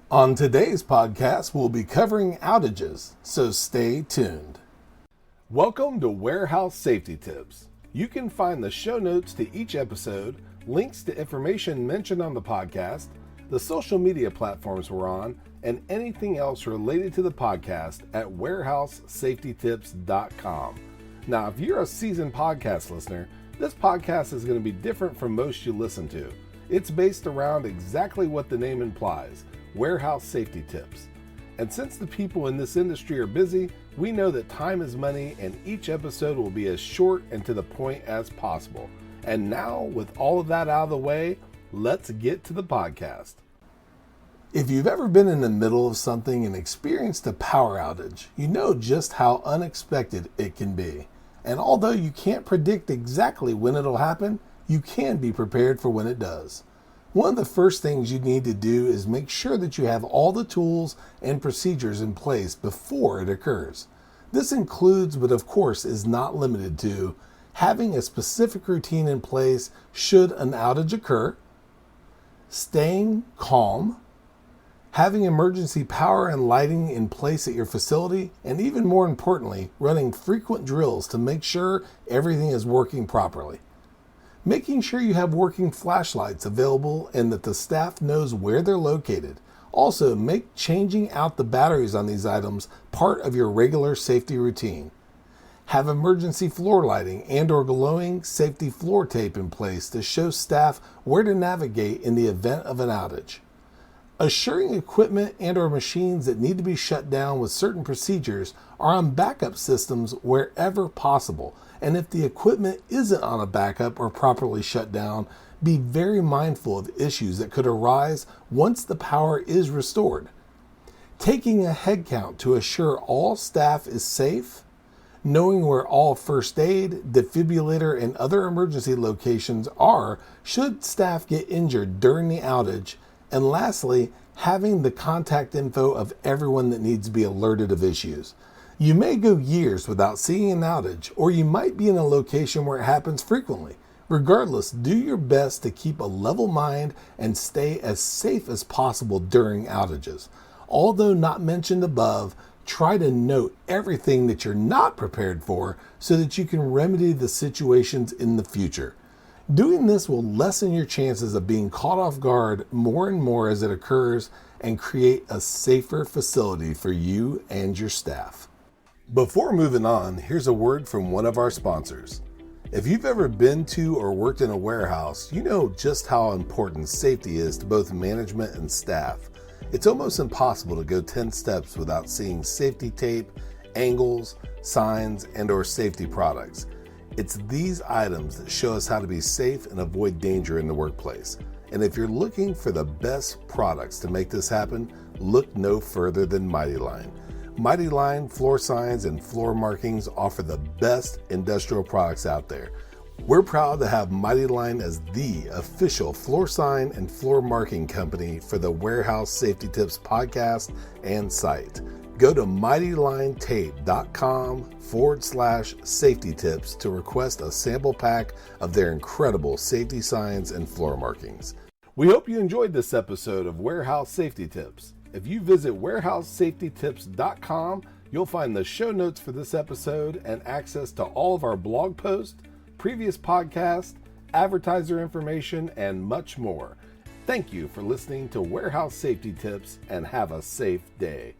On today's podcast, we'll be covering outages, so stay tuned. Welcome to Warehouse Safety Tips. You can find the show notes to each episode, links to information mentioned on the podcast, the social media platforms we're on, and anything else related to the podcast at warehousesafetytips.com. Now, if you're a seasoned podcast listener, this podcast is going to be different from most you listen to. It's based around exactly what the name implies, warehouse safety tips. And since the people in this industry are busy, we know that time is money and each episode will be as short and to the point as possible. And now, with all of that out of the way, let's get to the podcast. If you've ever been in the middle of something and experienced a power outage, you know just how unexpected it can be. And although you can't predict exactly when it'll happen, you can be prepared for when it does. One of the first things you need to do is make sure that you have all the tools and procedures in place before it occurs. This includes, but of course is not limited to, having a specific routine in place should an outage occur, staying calm, having emergency power and lighting in place at your facility, and even more importantly, running frequent drills to make sure everything is working properly. Making sure you have working flashlights available and that the staff knows where they're located. Also, make changing out the batteries on these items part of your regular safety routine. Have emergency floor lighting and/or glowing safety floor tape in place to show staff where to navigate in the event of an outage. Assuring equipment and/or machines that need to be shut down with certain procedures are on backup systems wherever possible. And if the equipment isn't on a backup or properly shut down, be very mindful of issues that could arise once the power is restored. Taking a head count to assure all staff is safe, knowing where all first aid, defibrillator, and other emergency locations are should staff get injured during the outage, and lastly, having the contact info of everyone that needs to be alerted of issues. You may go years without seeing an outage, or you might be in a location where it happens frequently. Regardless, do your best to keep a level mind and stay as safe as possible during outages. Although not mentioned above, try to note everything that you're not prepared for so that you can remedy the situations in the future. Doing this will lessen your chances of being caught off guard more and more as it occurs and create a safer facility for you and your staff. Before moving on, here's a word from one of our sponsors. If you've ever been to or worked in a warehouse, you know just how important safety is to both management and staff. It's almost impossible to go 10 steps without seeing safety tape, angles, signs, and/or safety products. It's these items that show us how to be safe and avoid danger in the workplace. And if you're looking for the best products to make this happen, look no further than Mighty Line. Mighty Line floor signs and floor markings offer the best industrial products out there. We're proud to have Mighty Line as the official floor sign and floor marking company for the Warehouse Safety Tips podcast and site. Go to mightylinetape.com/safety tips to request a sample pack of their incredible safety signs and floor markings. We hope you enjoyed this episode of Warehouse Safety Tips. If you visit warehousesafetytips.com, you'll find the show notes for this episode and access to all of our blog posts, previous podcasts, advertiser information, and much more. Thank you for listening to Warehouse Safety Tips and have a safe day.